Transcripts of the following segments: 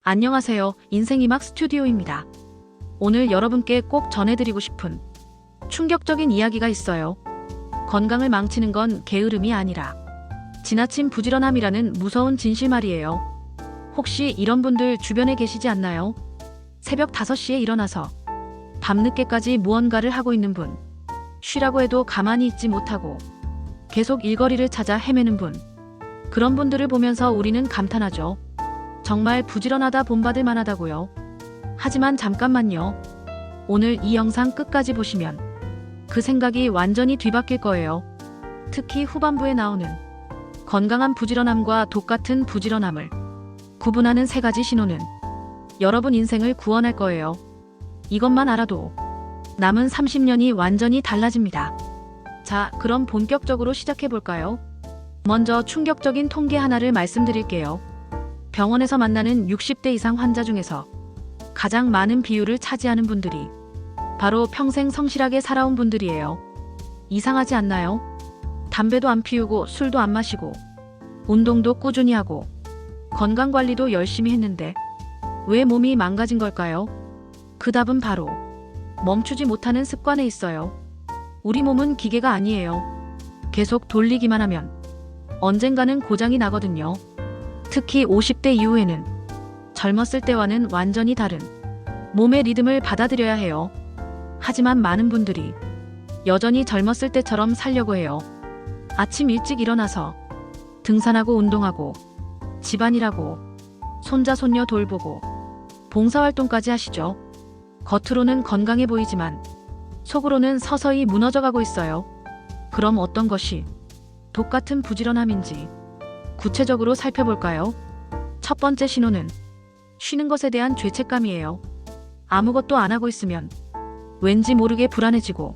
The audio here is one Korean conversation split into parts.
안녕하세요. 인생이막 스튜디오입니다. 오늘 여러분께 꼭 전해드리고 싶은 충격적인 이야기가 있어요. 건강을 망치는 건 게으름이 아니라 지나친 부지런함이라는 무서운 진실 말이에요. 혹시 이런 분들 주변에 계시지 않나요? 새벽 5시에 일어나서 밤늦게까지 무언가를 하고 있는 분, 쉬라고 해도 가만히 있지 못하고 계속 일거리를 찾아 헤매는 분, 그런 분들을 보면서 우리는 감탄하죠. 정말 부지런하다 본받을 만하다고요. 하지만 잠깐만요. 오늘 이 영상 끝까지 보시면 그 생각이 완전히 뒤바뀔 거예요. 특히 후반부에 나오는 건강한 부지런함과 독같은 부지런함을 구분하는 3가지 신호는 여러분 인생을 구원할 거예요. 이것만 알아도 남은 30년이 완전히 달라집니다. 자, 그럼 본격적으로 시작해 볼까요? 먼저 충격적인 통계 하나를 말씀드릴게요. 병원에서 만나는 60대 이상 환자 중에서 가장 많은 비율을 차지하는 분들이 바로 평생 성실하게 살아온 분들이에요. 이상하지 않나요? 담배도 안 피우고 술도 안 마시고 운동도 꾸준히 하고 건강관리도 열심히 했는데 왜 몸이 망가진 걸까요? 그 답은 바로 멈추지 못하는 습관에 있어요. 우리 몸은 기계가 아니에요. 계속 돌리기만 하면 언젠가는 고장이 나거든요. 특히 50대 이후에는 젊었을 때와는 완전히 다른 몸의 리듬을 받아들여야 해요. 하지만 많은 분들이 여전히 젊었을 때처럼 살려고 해요. 아침 일찍 일어나서 등산하고 운동하고 집안일하고 손자 손녀 돌보고 봉사활동까지 하시죠. 겉으로는 건강해 보이지만 속으로는 서서히 무너져가고 있어요. 그럼 어떤 것이 독같은 부지런함인지 구체적으로 살펴볼까요? 첫 번째 신호는 쉬는 것에 대한 죄책감이에요. 아무것도 안 하고 있으면 왠지 모르게 불안해지고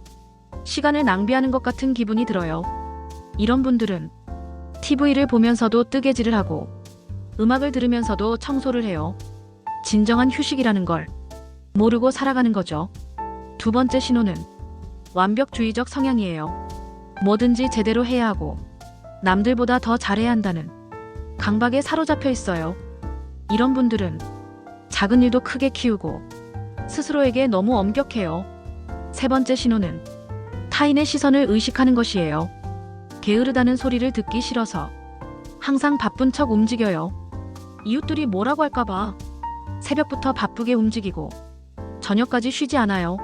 시간을 낭비하는 것 같은 기분이 들어요. 이런 분들은 TV를 보면서도 뜨개질을 하고 음악을 들으면서도 청소를 해요. 진정한 휴식이라는 걸 모르고 살아가는 거죠. 두 번째 신호는 완벽주의적 성향이에요. 뭐든지 제대로 해야 하고 남들보다 더 잘해야 한다는 강박에 사로잡혀 있어요. 이런 분들은 작은 일도 크게 키우고 스스로에게 너무 엄격해요. 세 번째 신호는 타인의 시선을 의식하는 것이에요. 게으르다는 소리를 듣기 싫어서 항상 바쁜 척 움직여요. 이웃들이 뭐라고 할까봐 새벽부터 바쁘게 움직이고 저녁까지 쉬지 않아요.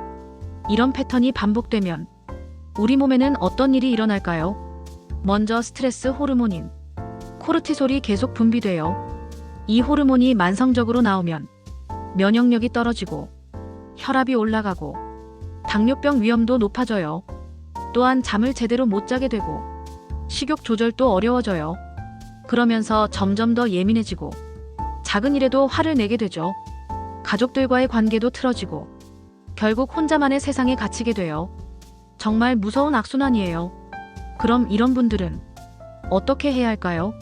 이런 패턴이 반복되면 우리 몸에는 어떤 일이 일어날까요? 먼저 스트레스 호르몬인 코르티솔이 계속 분비돼요. 이 호르몬이 만성적으로 나오면 면역력이 떨어지고 혈압이 올라가고 당뇨병 위험도 높아져요. 또한 잠을 제대로 못 자게 되고 식욕 조절도 어려워져요. 그러면서 점점 더 예민해지고 작은 일에도 화를 내게 되죠. 가족들과의 관계도 틀어지고 결국 혼자만의 세상에 갇히게 돼요. 정말 무서운 악순환이에요. 그럼 이런 분들은 어떻게 해야 할까요?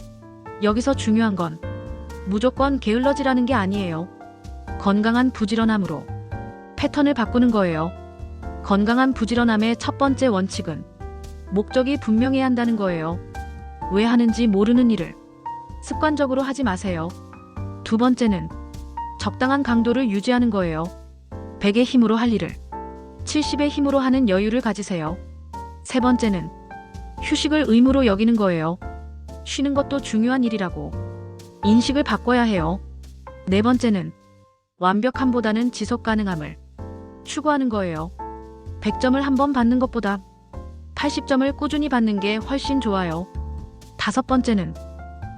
여기서 중요한 건 무조건 게을러지라는 게 아니에요. 건강한 부지런함으로 패턴을 바꾸는 거예요. 건강한 부지런함의 첫 번째 원칙은 목적이 분명해야 한다는 거예요. 왜 하는지 모르는 일을 습관적으로 하지 마세요. 두 번째는 적당한 강도를 유지하는 거예요. 100의 힘으로 할 일을 70의 힘으로 하는 여유를 가지세요. 세 번째는 휴식을 의무로 여기는 거예요. 쉬는 것도 중요한 일이라고 인식을 바꿔야 해요. 네 번째는 완벽함보다는 지속 가능함을 추구하는 거예요. 100점을 한 번 받는 것보다 80점을 꾸준히 받는 게 훨씬 좋아요. 다섯 번째는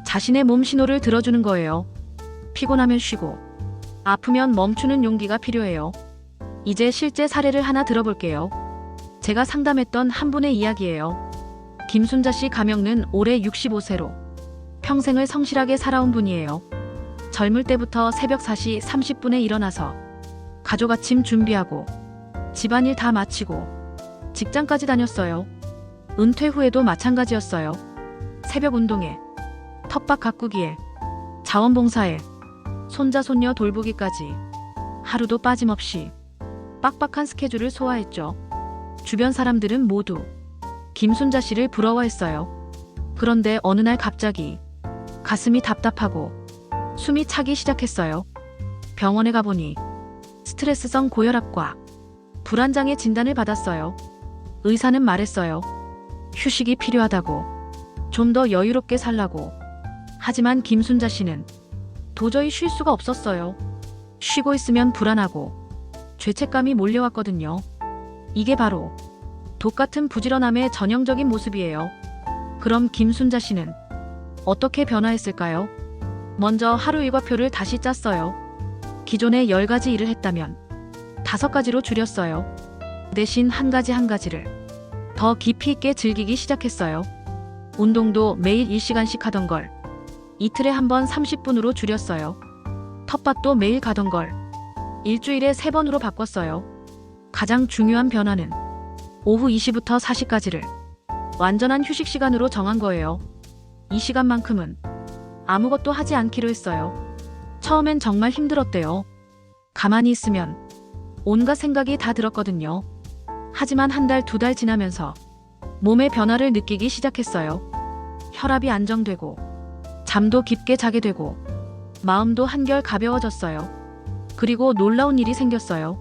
자신의 몸 신호를 들어주는 거예요. 피곤하면 쉬고 아프면 멈추는 용기가 필요해요. 이제 실제 사례를 하나 들어볼게요. 제가 상담했던 한 분의 이야기예요. 김순자 씨 가명는 올해 65세로 평생을 성실하게 살아온 분이에요. 젊을 때부터 새벽 4시 30분에 일어나서 가족 아침 준비하고 집안일 다 마치고 직장까지 다녔어요. 은퇴 후에도 마찬가지였어요. 새벽 운동에 텃밭 가꾸기에 자원봉사에 손자 손녀 돌보기까지 하루도 빠짐없이 빡빡한 스케줄을 소화했죠. 주변 사람들은 모두 김순자 씨를 부러워했어요. 그런데 어느 날 갑자기 가슴이 답답하고 숨이 차기 시작했어요. 병원에 가보니 스트레스성 고혈압과 불안장애 진단을 받았어요. 의사는 말했어요. 휴식이 필요하다고. 좀 더 여유롭게 살라고. 하지만 김순자 씨는 도저히 쉴 수가 없었어요. 쉬고 있으면 불안하고 죄책감이 몰려왔거든요. 이게 바로 독 같은 부지런함의 전형적인 모습이에요. 그럼 김순자 씨는 어떻게 변화했을까요? 먼저 하루 일과표를 다시 짰어요. 기존에 10가지 일을 했다면 5가지로 줄였어요. 대신 한 가지를 더 깊이 있게 즐기기 시작했어요. 운동도 매일 1시간씩 하던 걸 이틀에 한 번 30분으로 줄였어요. 텃밭도 매일 가던 걸 일주일에 3번으로 바꿨어요. 가장 중요한 변화는 오후 2시부터 4시까지를 완전한 휴식 시간으로 정한 거예요. 이 시간만큼은 아무것도 하지 않기로 했어요. 처음엔 정말 힘들었대요. 가만히 있으면 온갖 생각이 다 들었거든요. 하지만 한 달, 2달 지나면서 몸의 변화를 느끼기 시작했어요. 혈압이 안정되고 잠도 깊게 자게 되고 마음도 한결 가벼워졌어요. 그리고 놀라운 일이 생겼어요.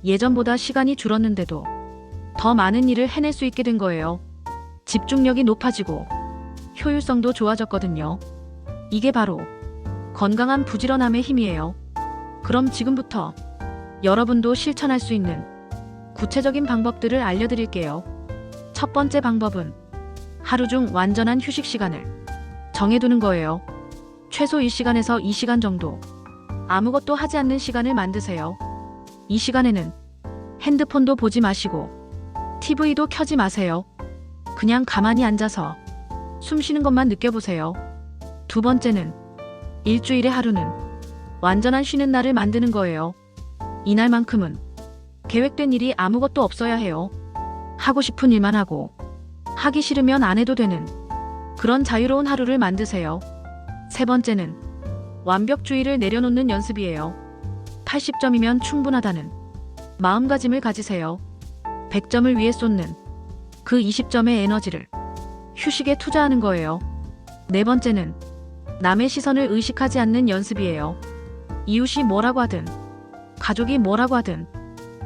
예전보다 시간이 줄었는데도 더 많은 일을 해낼 수 있게 된 거예요. 집중력이 높아지고 효율성도 좋아졌거든요. 이게 바로 건강한 부지런함의 힘이에요. 그럼 지금부터 여러분도 실천할 수 있는 구체적인 방법들을 알려드릴게요. 첫 번째 방법은 하루 중 완전한 휴식 시간을 정해두는 거예요. 최소 1시간에서 2시간 정도 아무것도 하지 않는 시간을 만드세요. 이 시간에는 핸드폰도 보지 마시고 TV도 켜지 마세요. 그냥 가만히 앉아서 숨 쉬는 것만 느껴보세요. 두 번째는 일주일의 하루는 완전한 쉬는 날을 만드는 거예요. 이날만큼은 계획된 일이 아무것도 없어야 해요. 하고 싶은 일만 하고 하기 싫으면 안 해도 되는 그런 자유로운 하루를 만드세요. 세 번째는 완벽주의를 내려놓는 연습이에요. 80점이면 충분하다는 마음가짐을 가지세요. 100점을 위해 쏟는 그 20점의 에너지를 휴식에 투자하는 거예요. 네 번째는 남의 시선을 의식하지 않는 연습이에요. 이웃이 뭐라고 하든 가족이 뭐라고 하든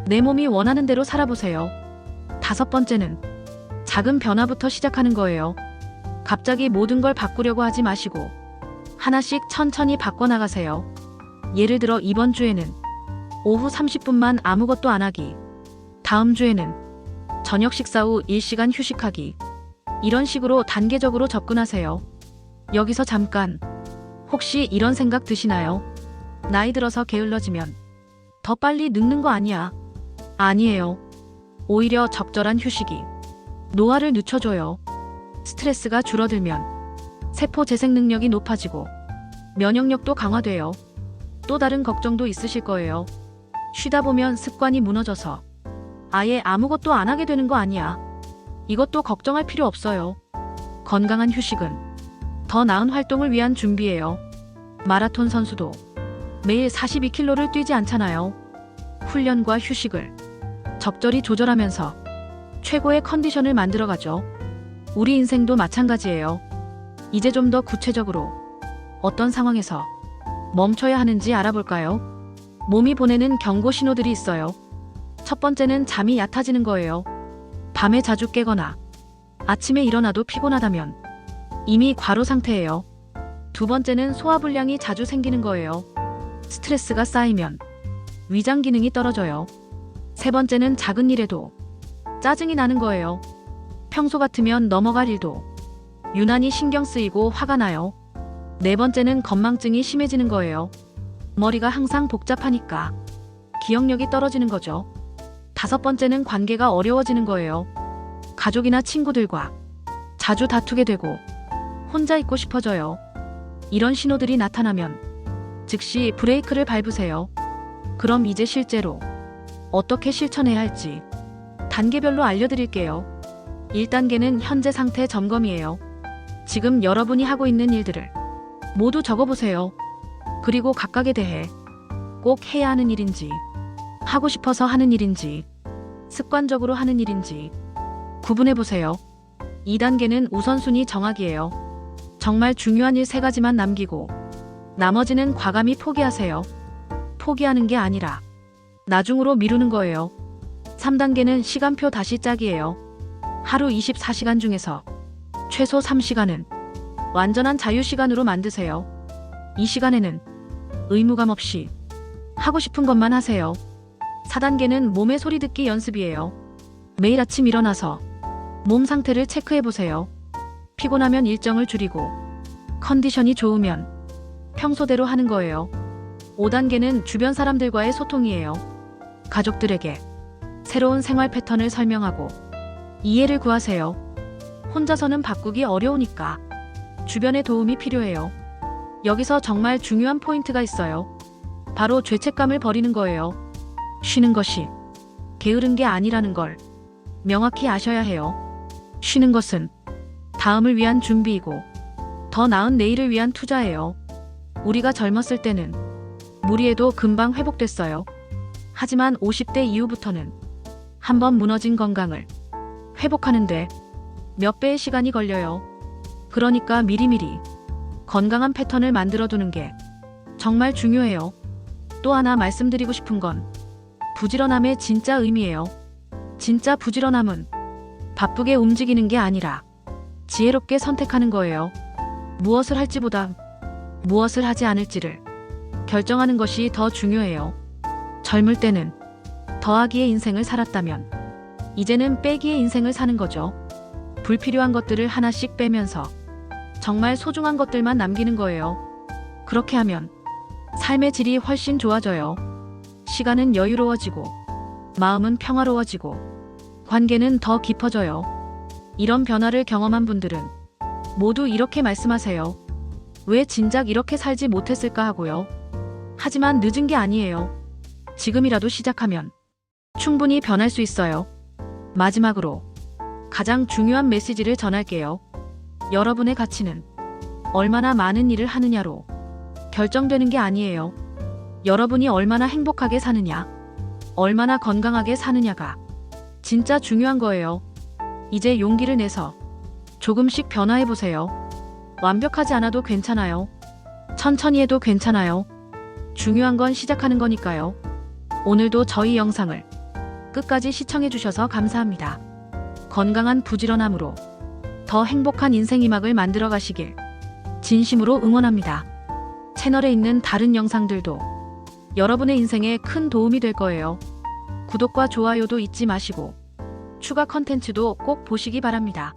내 몸이 원하는 대로 살아보세요. 다섯 번째는 작은 변화부터 시작하는 거예요. 갑자기 모든 걸 바꾸려고 하지 마시고 하나씩 천천히 바꿔나가세요. 예를 들어 이번 주에는 오후 30분만 아무것도 안 하기, 다음 주에는 저녁 식사 후 1시간 휴식하기, 이런 식으로 단계적으로 접근하세요. 여기서 잠깐, 혹시 이런 생각 드시나요? 나이 들어서 게을러지면 더 빨리 늙는 거 아니야? 아니에요. 오히려 적절한 휴식이 노화를 늦춰줘요. 스트레스가 줄어들면 세포 재생 능력이 높아지고 면역력도 강화돼요. 또 다른 걱정도 있으실 거예요. 쉬다 보면 습관이 무너져서 아예 아무것도 안 하게 되는 거 아니야? 이것도 걱정할 필요 없어요. 건강한 휴식은 더 나은 활동을 위한 준비예요. 마라톤 선수도 매일 42km를 뛰지 않잖아요. 훈련과 휴식을 적절히 조절하면서 최고의 컨디션을 만들어가죠. 우리 인생도 마찬가지예요. 이제 좀 더 구체적으로 어떤 상황에서 멈춰야 하는지 알아볼까요? 몸이 보내는 경고 신호들이 있어요. 첫 번째는 잠이 얕아지는 거예요. 밤에 자주 깨거나 아침에 일어나도 피곤하다면 이미 과로 상태예요. 두 번째는 소화불량이 자주 생기는 거예요. 스트레스가 쌓이면 위장 기능이 떨어져요. 세 번째는 작은 일에도 짜증이 나는 거예요. 평소 같으면 넘어갈 일도 유난히 신경 쓰이고 화가 나요. 네 번째는 건망증이 심해지는 거예요. 머리가 항상 복잡하니까 기억력이 떨어지는 거죠. 다섯 번째는 관계가 어려워지는 거예요. 가족이나 친구들과 자주 다투게 되고 혼자 있고 싶어져요. 이런 신호들이 나타나면 즉시 브레이크를 밟으세요. 그럼 이제 실제로 어떻게 실천해야 할지 단계별로 알려드릴게요. 1단계는 현재 상태 점검이에요. 지금 여러분이 하고 있는 일들을 모두 적어보세요. 그리고 각각에 대해 꼭 해야 하는 일인지, 하고 싶어서 하는 일인지, 습관적으로 하는 일인지 구분해보세요. 2단계는 우선순위 정하기예요. 정말 중요한 일 3가지만 남기고 나머지는 과감히 포기하세요. 포기하는 게 아니라 나중으로 미루는 거예요. 3단계는 시간표 다시 짝이에요. 하루 24시간 중에서 최소 3시간은 완전한 자유시간으로 만드세요. 이 시간에는 의무감 없이 하고 싶은 것만 하세요. 4단계는 몸의 소리 듣기 연습이에요. 매일 아침 일어나서 몸 상태를 체크해 보세요. 피곤하면 일정을 줄이고 컨디션이 좋으면 평소대로 하는 거예요. 5단계는 주변 사람들과의 소통이에요. 가족들에게 새로운 생활 패턴을 설명하고 이해를 구하세요. 혼자서는 바꾸기 어려우니까 주변의 도움이 필요해요. 여기서 정말 중요한 포인트가 있어요. 바로 죄책감을 버리는 거예요. 쉬는 것이 게으른 게 아니라는 걸 명확히 아셔야 해요. 쉬는 것은 다음을 위한 준비이고 더 나은 내일을 위한 투자예요. 우리가 젊었을 때는 무리해도 금방 회복됐어요. 하지만 50대 이후부터는 한번 무너진 건강을 회복하는데 몇 배의 시간이 걸려요. 그러니까 미리미리 건강한 패턴을 만들어 두는 게 정말 중요해요. 또 하나 말씀드리고 싶은 건 부지런함의 진짜 의미예요. 진짜 부지런함은 바쁘게 움직이는 게 아니라 지혜롭게 선택하는 거예요. 무엇을 할지보다 무엇을 하지 않을지를 결정하는 것이 더 중요해요. 젊을 때는 더하기의 인생을 살았다면 이제는 빼기의 인생을 사는 거죠. 불필요한 것들을 하나씩 빼면서 정말 소중한 것들만 남기는 거예요. 그렇게 하면 삶의 질이 훨씬 좋아져요. 시간은 여유로워지고 마음은 평화로워지고 관계는 더 깊어져요. 이런 변화를 경험한 분들은 모두 이렇게 말씀하세요. 왜 진작 이렇게 살지 못했을까 하고요. 하지만 늦은 게 아니에요. 지금이라도 시작하면 충분히 변할 수 있어요. 마지막으로 가장 중요한 메시지를 전할게요. 여러분의 가치는 얼마나 많은 일을 하느냐로 결정되는 게 아니에요. 여러분이 얼마나 행복하게 사느냐, 얼마나 건강하게 사느냐가 진짜 중요한 거예요. 이제 용기를 내서 조금씩 변화해보세요. 완벽하지 않아도 괜찮아요. 천천히 해도 괜찮아요. 중요한 건 시작하는 거니까요. 오늘도 저희 영상을 끝까지 시청해주셔서 감사합니다. 건강한 부지런함으로 더 행복한 인생 이막을 만들어 가시길 진심으로 응원합니다. 채널에 있는 다른 영상들도 여러분의 인생에 큰 도움이 될 거예요. 구독과 좋아요도 잊지 마시고 추가 컨텐츠도 꼭 보시기 바랍니다.